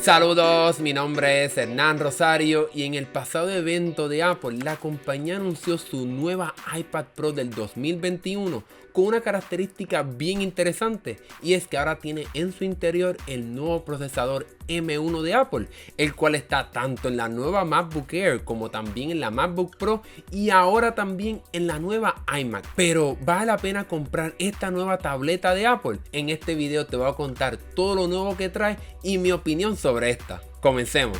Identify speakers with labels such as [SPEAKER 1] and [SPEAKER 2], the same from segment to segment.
[SPEAKER 1] Saludos, mi nombre es Hernán Rosario y en el pasado evento de Apple, la compañía anunció su nueva iPad Pro del 2021 con una característica bien interesante, y es que ahora tiene en su interior el nuevo procesador M1 de Apple, el cual está tanto en la nueva MacBook Air como también en la MacBook Pro y ahora también en la nueva iMac. Pero ¿vale la pena comprar esta nueva tableta de Apple? En este video te voy a contar todo lo nuevo que trae y mi opinión sobre esta. Comencemos.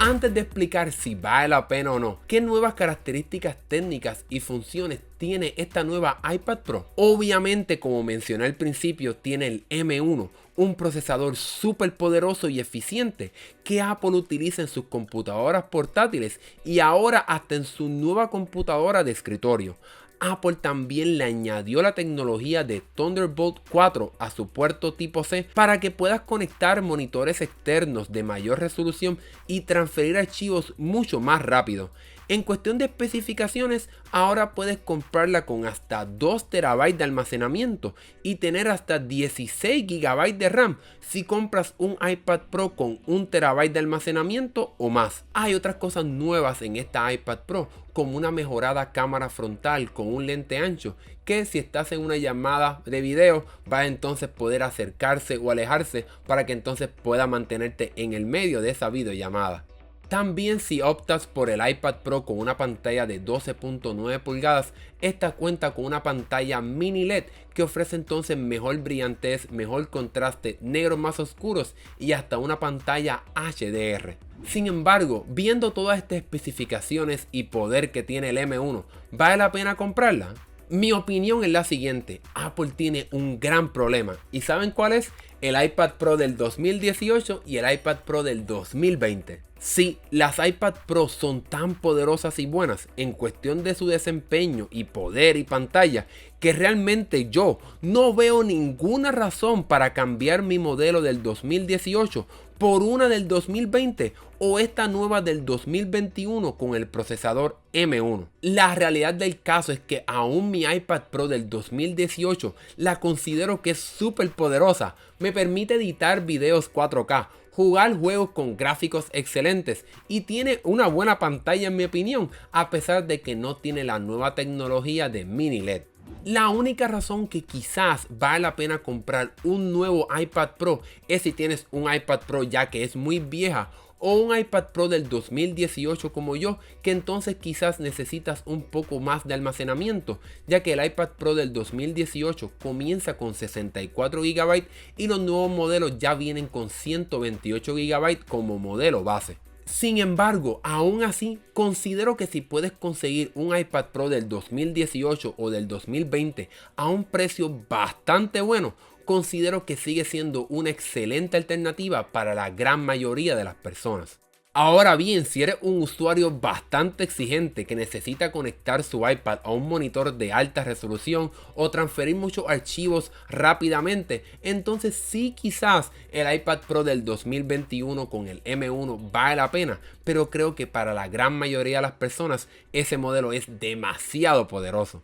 [SPEAKER 1] Antes de explicar si vale la pena o no, qué nuevas características técnicas y funciones tiene esta nueva iPad Pro. Obviamente, como mencioné al principio, tiene el M1, un procesador súper poderoso y eficiente que Apple utiliza en sus computadoras portátiles y ahora hasta en su nueva computadora de escritorio. Apple también le añadió la tecnología de Thunderbolt 4 a su puerto tipo C para que puedas conectar monitores externos de mayor resolución y transferir archivos mucho más rápido. En cuestión de especificaciones, ahora puedes comprarla con hasta 2 TB de almacenamiento y tener hasta 16 GB de RAM si compras un iPad Pro con 1 TB de almacenamiento o más. Hay otras cosas nuevas en esta iPad Pro, como una mejorada cámara frontal con un lente ancho, que si estás en una llamada de video va a entonces poder acercarse o alejarse para que entonces pueda mantenerte en el medio de esa videollamada. También si optas por el iPad Pro con una pantalla de 12.9 pulgadas, esta cuenta con una pantalla mini LED que ofrece entonces mejor brillantez, mejor contraste, negros más oscuros y hasta una pantalla HDR. Sin embargo, viendo todas estas especificaciones y poder que tiene el M1, ¿vale la pena comprarla? Mi opinión es la siguiente: Apple tiene un gran problema. ¿Y saben cuál es? El iPad Pro del 2018 y el iPad Pro del 2020. Sí, las iPad Pro son tan poderosas y buenas en cuestión de su desempeño y poder y pantalla que realmente yo no veo ninguna razón para cambiar mi modelo del 2018 por una del 2020 o esta nueva del 2021 con el procesador M1. La realidad del caso es que aún mi iPad Pro del 2018 la considero que es súper poderosa. Me permite editar videos 4K, jugar juegos con gráficos excelentes y tiene una buena pantalla en mi opinión, a pesar de que no tiene la nueva tecnología de mini LED. La única razón que quizás vale la pena comprar un nuevo iPad Pro es si tienes un iPad Pro ya que es muy vieja o un iPad Pro del 2018 como yo, que entonces quizás necesitas un poco más de almacenamiento, ya que el iPad Pro del 2018 comienza con 64 GB y los nuevos modelos ya vienen con 128 GB como modelo base. Sin embargo, aún así, considero que si puedes conseguir un iPad Pro del 2018 o del 2020 a un precio bastante bueno, considero que sigue siendo una excelente alternativa para la gran mayoría de las personas. Ahora bien, si eres un usuario bastante exigente que necesita conectar su iPad a un monitor de alta resolución o transferir muchos archivos rápidamente, entonces sí, quizás el iPad Pro del 2021 con el M1 vale la pena, pero creo que para la gran mayoría de las personas ese modelo es demasiado poderoso.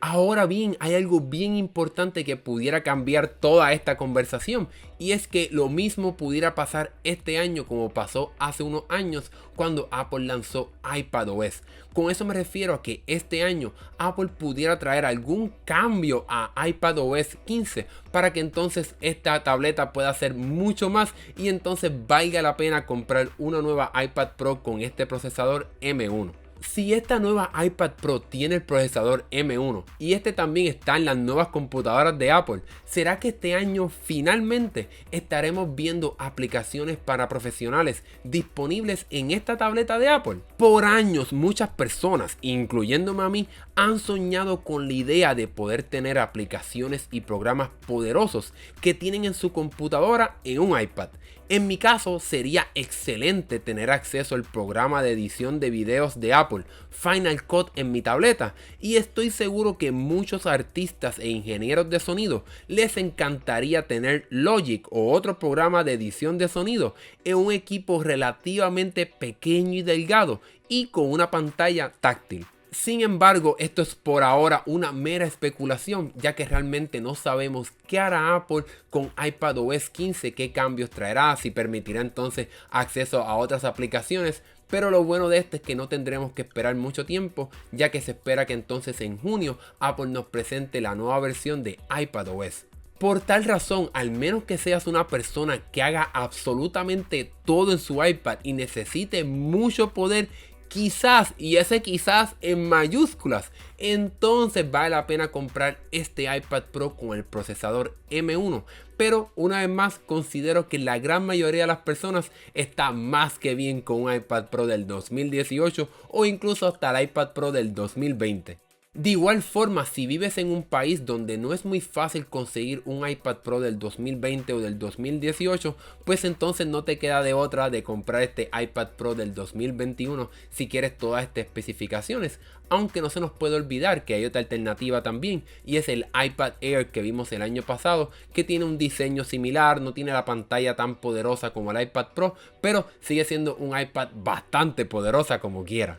[SPEAKER 1] Ahora bien, hay algo bien importante que pudiera cambiar toda esta conversación, y es que lo mismo pudiera pasar este año como pasó hace unos años cuando Apple lanzó iPadOS. Con eso me refiero a que este año Apple pudiera traer algún cambio a iPadOS 15 para que entonces esta tableta pueda hacer mucho más y entonces valga la pena comprar una nueva iPad Pro con este procesador M1. Si esta nueva iPad Pro tiene el procesador M1 y este también está en las nuevas computadoras de Apple, ¿será que este año finalmente estaremos viendo aplicaciones para profesionales disponibles en esta tableta de Apple? Por años muchas personas, incluyéndome a mí, han soñado con la idea de poder tener aplicaciones y programas poderosos que tienen en su computadora en un iPad. En mi caso sería excelente tener acceso al programa de edición de videos de Apple, Final Cut, en mi tableta, y estoy seguro que muchos artistas e ingenieros de sonido les encantaría tener Logic o otro programa de edición de sonido en un equipo relativamente pequeño y delgado y con una pantalla táctil. Sin embargo, esto es por ahora una mera especulación, ya que realmente no sabemos qué hará Apple con iPadOS 15, qué cambios traerá, si permitirá entonces acceso a otras aplicaciones. Pero lo bueno de esto es que no tendremos que esperar mucho tiempo, ya que se espera que entonces en junio Apple nos presente la nueva versión de iPadOS. Por tal razón, al menos que seas una persona que haga absolutamente todo en su iPad y necesite mucho poder, quizás, y ese quizás en mayúsculas, entonces vale la pena comprar este iPad Pro con el procesador M1. Pero una vez más, considero que la gran mayoría de las personas está más que bien con un iPad Pro del 2018 o incluso hasta el iPad Pro del 2020. De igual forma, si vives en un país donde no es muy fácil conseguir un iPad Pro del 2020 o del 2018, pues entonces no te queda de otra de comprar este iPad Pro del 2021 si quieres todas estas especificaciones. Aunque no se nos puede olvidar que hay otra alternativa también, y es el iPad Air que vimos el año pasado, que tiene un diseño similar, no tiene la pantalla tan poderosa como el iPad Pro, pero sigue siendo un iPad bastante poderosa como quiera.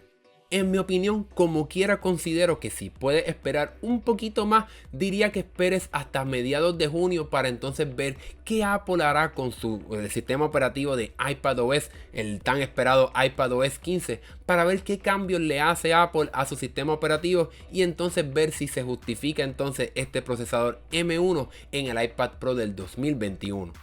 [SPEAKER 1] En mi opinión, como quiera, considero que si puedes esperar un poquito más, diría que esperes hasta mediados de junio para entonces ver qué Apple hará con el sistema operativo de iPadOS, el tan esperado iPadOS 15, para ver qué cambios le hace Apple a su sistema operativo y entonces ver si se justifica entonces este procesador M1 en el iPad Pro del 2021.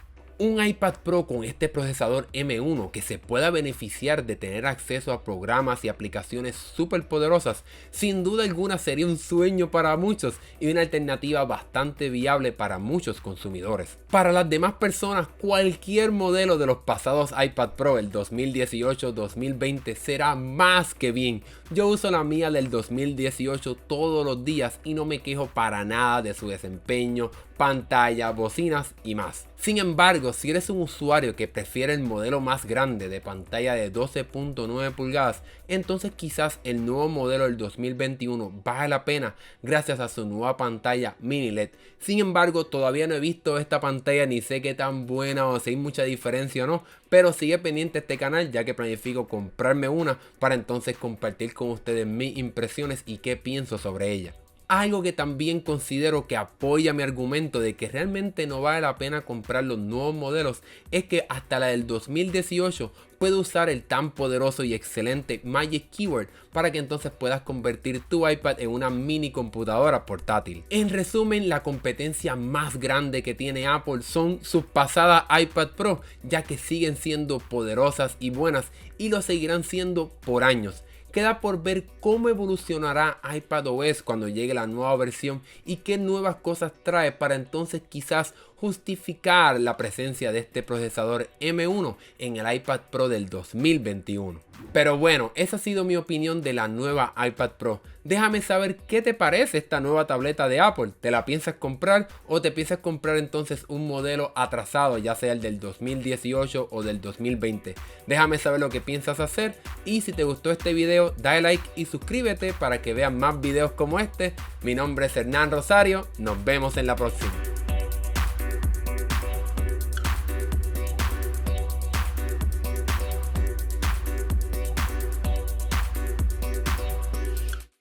[SPEAKER 1] Un iPad Pro con este procesador M1 que se pueda beneficiar de tener acceso a programas y aplicaciones súper poderosas, sin duda alguna sería un sueño para muchos y una alternativa bastante viable para muchos consumidores. Para las demás personas, cualquier modelo de los pasados iPad Pro, el 2018-2020, será más que bien. Yo uso la mía del 2018 todos los días y no me quejo para nada de su desempeño, pantalla, bocinas y más. Sin embargo, si eres un usuario que prefiere el modelo más grande de pantalla de 12.9 pulgadas, entonces quizás el nuevo modelo del 2021 vale la pena gracias a su nueva pantalla mini LED. Sin embargo, todavía no he visto esta pantalla ni sé qué tan buena o si hay mucha diferencia o no, pero sigue pendiente este canal ya que planifico comprarme una para entonces compartir con ustedes mis impresiones y qué pienso sobre ella. Algo que también considero que apoya mi argumento de que realmente no vale la pena comprar los nuevos modelos es que hasta la del 2018 puede usar el tan poderoso y excelente Magic Keyboard para que entonces puedas convertir tu iPad en una mini computadora portátil. En resumen, la competencia más grande que tiene Apple son sus pasadas iPad Pro, ya que siguen siendo poderosas y buenas y lo seguirán siendo por años. Queda por ver cómo evolucionará iPadOS cuando llegue la nueva versión y qué nuevas cosas trae para entonces quizás justificar la presencia de este procesador M1 en el iPad Pro del 2021. Pero bueno, esa ha sido mi opinión de la nueva iPad Pro. Déjame saber qué te parece esta nueva tableta de Apple. ¿Te la piensas comprar o te piensas comprar entonces un modelo atrasado, ya sea el del 2018 o del 2020? Déjame saber lo que piensas hacer y si te gustó este video, dale like y suscríbete para que veas más videos como este. Mi nombre es Hernán Rosario, nos vemos en la próxima.